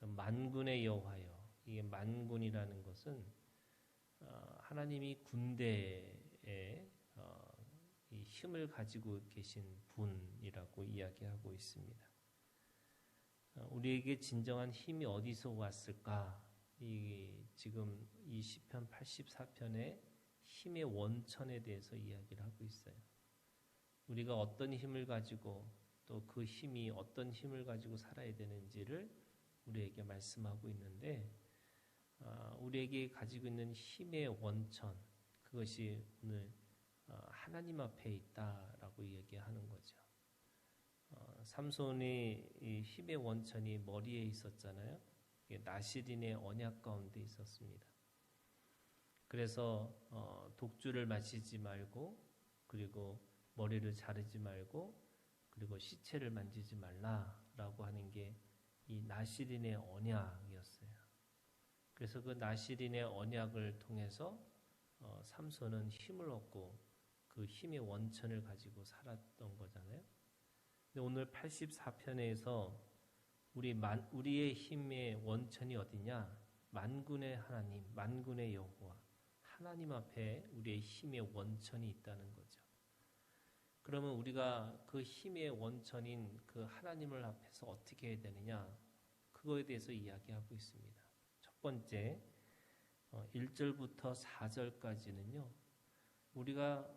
만군의 여호와여. 이게 만군이라는 것은 하나님이 군대에 이 힘을 가지고 계신 분이라고 이야기하고 있습니다. 우리에게 진정한 힘이 어디서 왔을까? 지금 이 시편 84편의 힘의 원천에 대해서 이야기를 하고 있어요. 우리가 어떤 힘을 가지고 또 그 힘이 어떤 힘을 가지고 살아야 되는지를 우리에게 말씀하고 있는데, 우리에게 가지고 있는 힘의 원천, 그것이 오늘 하나님 앞에 있다라고 얘기하는 거죠. 삼손의 이 힘의 원천이 머리에 있었잖아요. 나실인의 언약 가운데 있었습니다. 그래서 독주를 마시지 말고, 그리고 머리를 자르지 말고, 그리고 시체를 만지지 말라라고 하는 게 이 나실인의 언약이었어요. 그래서 그 나실인의 언약을 통해서 삼손은 힘을 얻고 그 힘의 원천을 가지고 살았던 거잖아요. 근데 오늘 84편에서 우리의 힘의 원천이 어디냐? 만군의 하나님, 만군의 여호와, 하나님 앞에 우리의 힘의 원천이 있다는 거죠. 그러면 우리가 그 힘의 원천인 그 하나님을 앞에서 어떻게 해야 되느냐? 그거에 대해서 이야기하고 있습니다. 첫 번째, 1절부터 4절까지는요. 우리가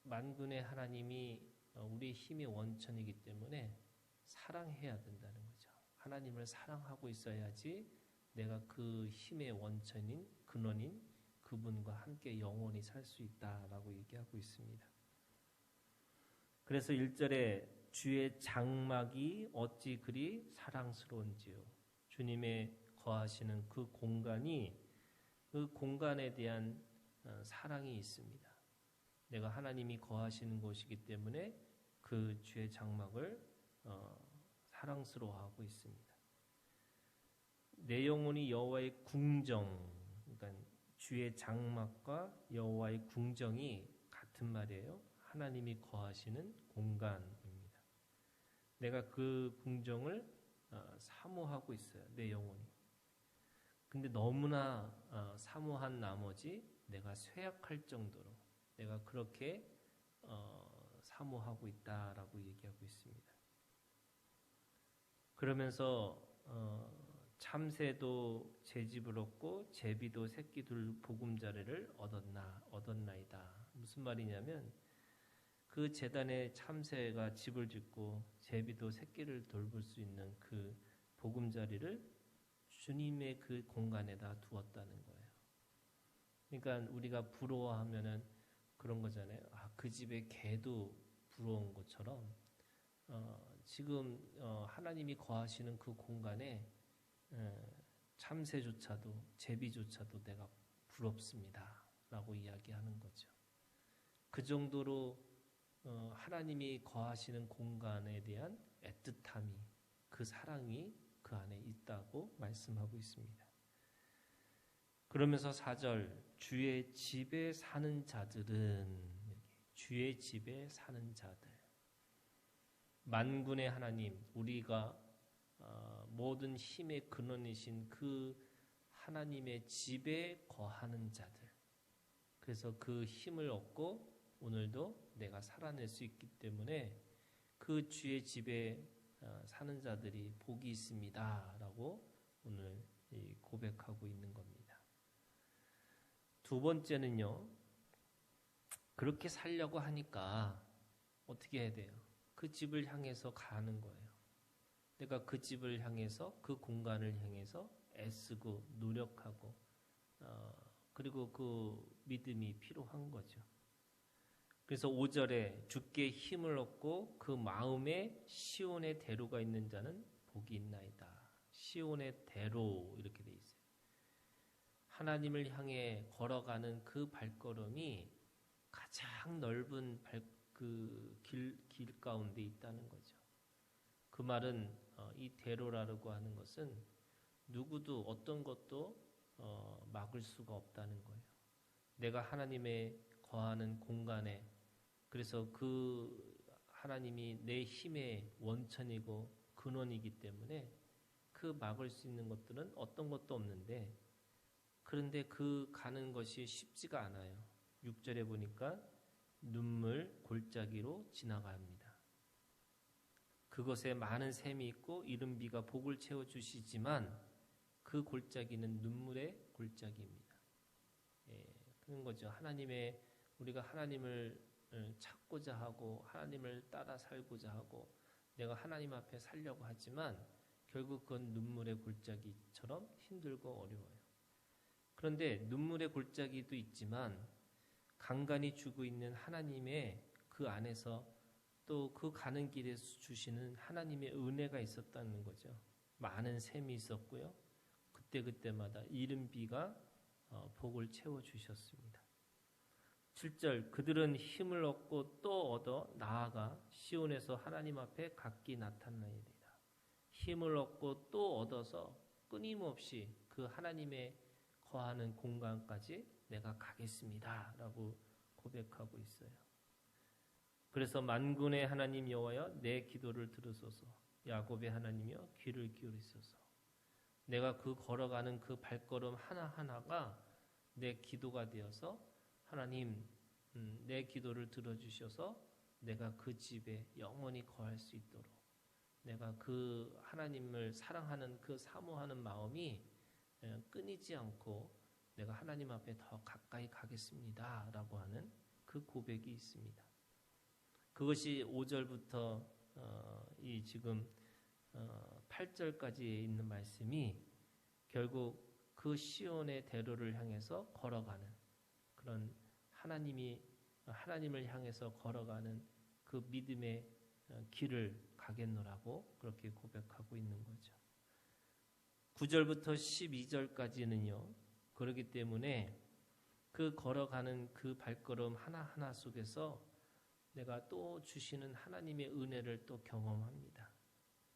만군의 하나님이 우리의 힘의 원천이기 때문에 사랑해야 된다는 거죠. 하나님을 사랑하고 있어야지 내가 그 힘의 원천인, 근원인 그분과 함께 영원히 살 수 있다라고 얘기하고 있습니다. 그래서 1절에 주의 장막이 어찌 그리 사랑스러운지요. 주님의 거하시는 그 공간이, 그 공간에 대한 사랑이 있습니다. 내가 하나님이 거하시는 곳이기 때문에 그 주의 장막을 사랑스러워하고 있습니다. 내 영혼이 여호와의 궁정, 그러니까 주의 장막과 여호와의 궁정이 같은 말이에요. 하나님이 거하시는 공간입니다. 내가 그 궁정을 사모하고 있어요. 내 영혼이. 근데 너무나 사모한 나머지 내가 쇠약할 정도로 내가 그렇게 사모하고 있다라고 얘기하고 있습니다. 그러면서 참새도 제 집을 얻고 제비도 새끼 둘 보금자리를 얻었나이다. 무슨 말이냐면 그 제단에 참새가 집을 짓고 제비도 새끼를 돌볼 수 있는 그 보금자리를 주님의 그 공간에다 두었다는 거예요. 그러니까 우리가 부러워하면은 그런 거잖아요. 그 집에 개도 부러운 것처럼 지금 하나님이 거하시는 그 공간에 참새조차도 제비조차도 내가 부럽습니다 라고 이야기하는 거죠. 그 정도로 하나님이 거하시는 공간에 대한 애틋함이, 그 사랑이 그 안에 있다고 말씀하고 있습니다. 그러면서 4절, 주의 집에 사는 자들은, 주의 집에 사는 자들, 만군의 하나님, 우리가 모든 힘의 근원이신 그 하나님의 집에 거하는 자들, 그래서 그 힘을 얻고 오늘도 내가 살아낼 수 있기 때문에 그 주의 집에 사는 자들이 복이 있습니다 라고 오늘 고백하고 있는 겁니다. 두 번째는요, 그렇게 살려고 하니까 어떻게 해야 돼요? 그 집을 향해서 가는 거예요. 내가 그 집을 향해서, 그 공간을 향해서 애쓰고 노력하고 그리고 그 믿음이 필요한 거죠. 그래서 5절에 주께 힘을 얻고 그 마음에 시온의 대로가 있는 자는 복이 있나이다. 시온의 대로 이렇게 돼 있어요. 하나님을 향해 걸어가는 그 발걸음이 가장 넓은 길 가운데 있다는 거죠. 그 말은 이 대로라고 하는 것은 누구도 어떤 것도 막을 수가 없다는 거예요. 내가 하나님의 거하는 공간에, 그래서 그 하나님이 내 힘의 원천이고 근원이기 때문에 그 막을 수 있는 것들은 어떤 것도 없는데, 그런데 그 가는 것이 쉽지가 않아요. 6절에 보니까 눈물 골짜기로 지나갑니다. 그것에 많은 샘이 있고 이른 비가 복을 채워주시지만 그 골짜기는 눈물의 골짜기입니다. 그런 거죠. 우리가 하나님을 찾고자 하고 하나님을 따라 살고자 하고 내가 하나님 앞에 살려고 하지만 결국 그건 눈물의 골짜기처럼 힘들고 어려워요. 그런데 눈물의 골짜기도 있지만 간간히 주고 있는 하나님의 그 안에서 또 그 가는 길에 주시는 하나님의 은혜가 있었다는 거죠. 많은 샘이 있었고요. 그때마다 이른 비가 복을 채워주셨습니다. 7절 그들은 힘을 얻고 또 얻어 나아가 시온에서 하나님 앞에 각기 나타나리라. 힘을 얻고 또 얻어서 끊임없이 그 하나님의 거하는 공간까지 내가 가겠습니다 라고 고백하고 있어요. 그래서 만군의 하나님 여호와여 내 기도를 들으소서. 야곱의 하나님이여 귀를 기울이소서. 내가 그 걸어가는 그 발걸음 하나하나가 내 기도가 되어서 하나님 내 기도를 들어주셔서 내가 그 집에 영원히 거할 수 있도록 내가 그 하나님을 사랑하는 그 사모하는 마음이 끊이지 않고 내가 하나님 앞에 더 가까이 가겠습니다 라고 하는 그 고백이 있습니다. 그것이 5절부터 이 지금 8절까지 있는 말씀이 결국 그 시온의 대로를 향해서 걸어가는 그런 하나님을 향해서 걸어가는 그 믿음의 길을 가겠노라고 그렇게 고백하고 있는 거죠. 9절부터 12절까지는요. 그렇기 때문에 그 걸어가는 그 발걸음 하나하나 속에서 내가 또 주시는 하나님의 은혜를 또 경험합니다.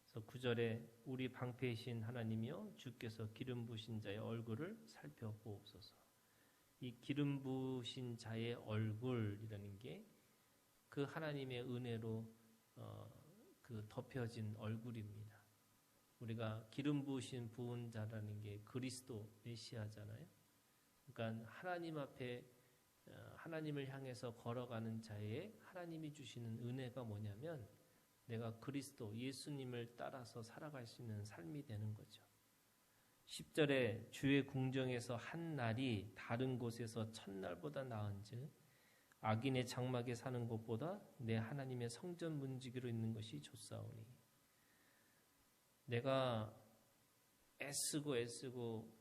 그래서 9절에 우리 방패이신 하나님이여 주께서 기름 부으신 자의 얼굴을 살펴보옵소서. 이 기름 부으신 자의 얼굴이라는 게 그 하나님의 은혜로 그 덮여진 얼굴입니다. 우리가 기름 부은 자라는 게 그리스도 메시아잖아요. 그러니까 하나님 앞에 하나님을 향해서 걸어가는 자의 하나님이 주시는 은혜가 뭐냐면 내가 그리스도 예수님을 따라서 살아갈 수 있는 삶이 되는 거죠. 10절에 주의 궁정에서 한 날이 다른 곳에서 첫날보다 나은즉 악인의 장막에 사는 것보다 내 하나님의 성전 문지기로 있는 것이 좋사오니. 내가 애쓰고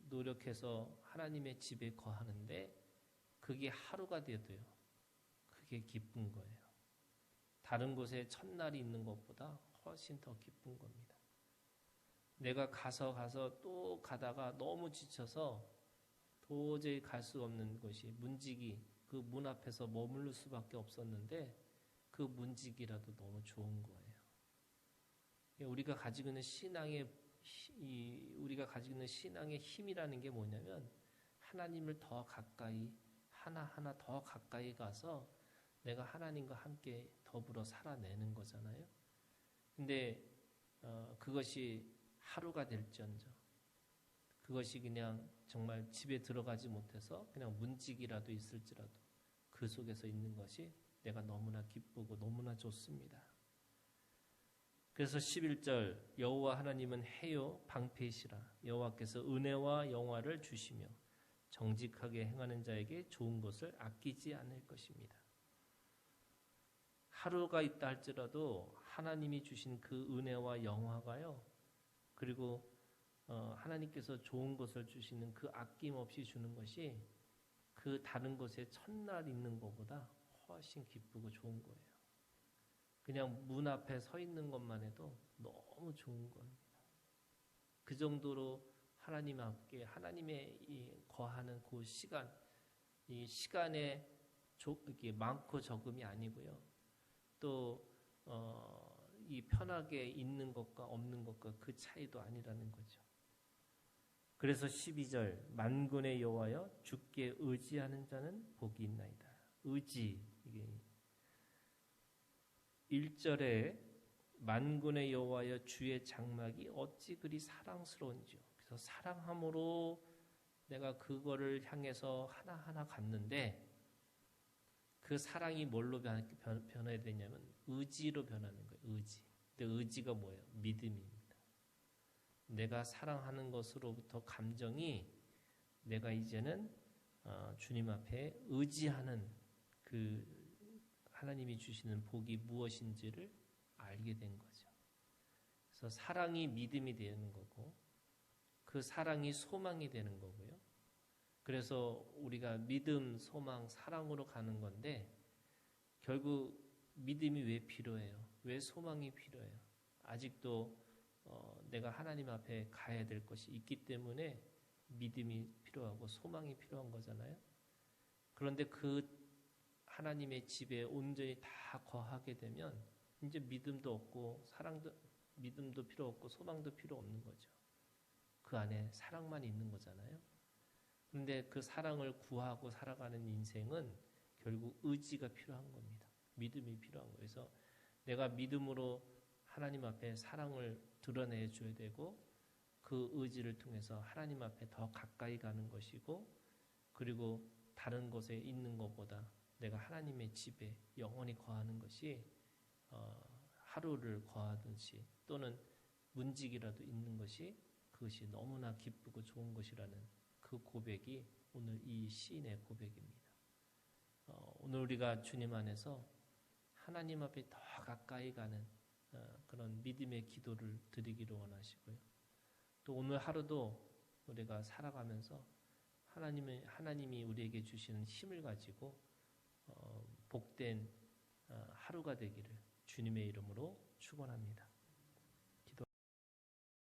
노력해서 하나님의 집에 거하는데 그게 하루가 돼도요. 그게 기쁜 거예요. 다른 곳에 첫날이 있는 것보다 훨씬 더 기쁜 겁니다. 내가 가서 또 가다가 너무 지쳐서 도저히 갈 수 없는 것이 문지기, 그 문 앞에서 머무를 수밖에 없었는데 그 문지기라도 너무 좋은 거예요. 우리가 가지고 있는 신앙의 힘이라는 게 뭐냐면 하나님을 더 가까이 하나하나 더 가까이 가서 내가 하나님과 함께 더불어 살아내는 거잖아요. 근데 그것이 하루가 될지언정 그것이 그냥 정말 집에 들어가지 못해서 그냥 문지기라도 있을지라도 그 속에서 있는 것이 내가 너무나 기쁘고 너무나 좋습니다. 그래서 11절 여호와 하나님은 해요 방패이시라. 여호와께서 은혜와 영화를 주시며 정직하게 행하는 자에게 좋은 것을 아끼지 않을 것입니다. 하루가 있다 할지라도 하나님이 주신 그 은혜와 영화가요. 그리고 하나님께서 좋은 것을 주시는 그 아낌없이 주는 것이 그 다른 곳에 첫날 있는 것보다 훨씬 기쁘고 좋은 거예요. 그냥 문 앞에 서 있는 것만 해도 너무 좋은 겁니다. 그 정도로 하나님 앞에 하나님의 이 거하는 그 시간, 이 시간에 이게 많고 적음이 아니고요. 또 이 편하게 있는 것과 없는 것과 그 차이도 아니라는 거죠. 그래서 12절 만군의 여호와여 주께 의지하는 자는 복이 있나이다. 의지 이게 1절에 만군의 여호와여 주의 장막이 어찌 그리 사랑스러운지요. 그래서 사랑함으로 내가 그거를 향해서 하나하나 갔는데 그 사랑이 뭘로 변해야 되냐면 의지로 변하는 거예요. 의지. 근데 의지가 뭐예요? 믿음입니다. 내가 사랑하는 것으로부터 감정이 내가 이제는 주님 앞에 의지하는 그 하나님이 주시는 복이 무엇인지를 알게 된 거죠. 그래서 사랑이 믿음이 되는 거고 그 사랑이 소망이 되는 거고요. 그래서 우리가 믿음, 소망, 사랑으로 가는 건데 결국 믿음이 왜 필요해요? 왜 소망이 필요해요? 아직도 내가 하나님 앞에 가야 될 것이 있기 때문에 믿음이 필요하고 소망이 필요한 거잖아요. 그런데 그 하나님의 집에 온전히 다 거하게 되면 이제 믿음도 없고 믿음도 필요 없고 소망도 필요 없는 거죠. 그 안에 사랑만 있는 거잖아요. 그런데 그 사랑을 구하고 살아가는 인생은 결국 의지가 필요한 겁니다. 믿음이 필요한 거예요. 그래서 내가 믿음으로 하나님 앞에 사랑을 드러내 줘야 되고 그 의지를 통해서 하나님 앞에 더 가까이 가는 것이고 그리고 다른 곳에 있는 것보다 내가 하나님의 집에 영원히 거하는 것이 하루를 거하든지 또는 문직이라도 있는 것이 그것이 너무나 기쁘고 좋은 것이라는 그 고백이 오늘 이 시인의 고백입니다. 오늘 우리가 주님 안에서 하나님 앞에 더 가까이 가는 그런 믿음의 기도를 드리기를 원하시고요. 또 오늘 하루도 우리가 살아가면서 하나님이 우리에게 주시는 힘을 가지고 복된 하루가 되기를 주님의 이름으로 축원합니다.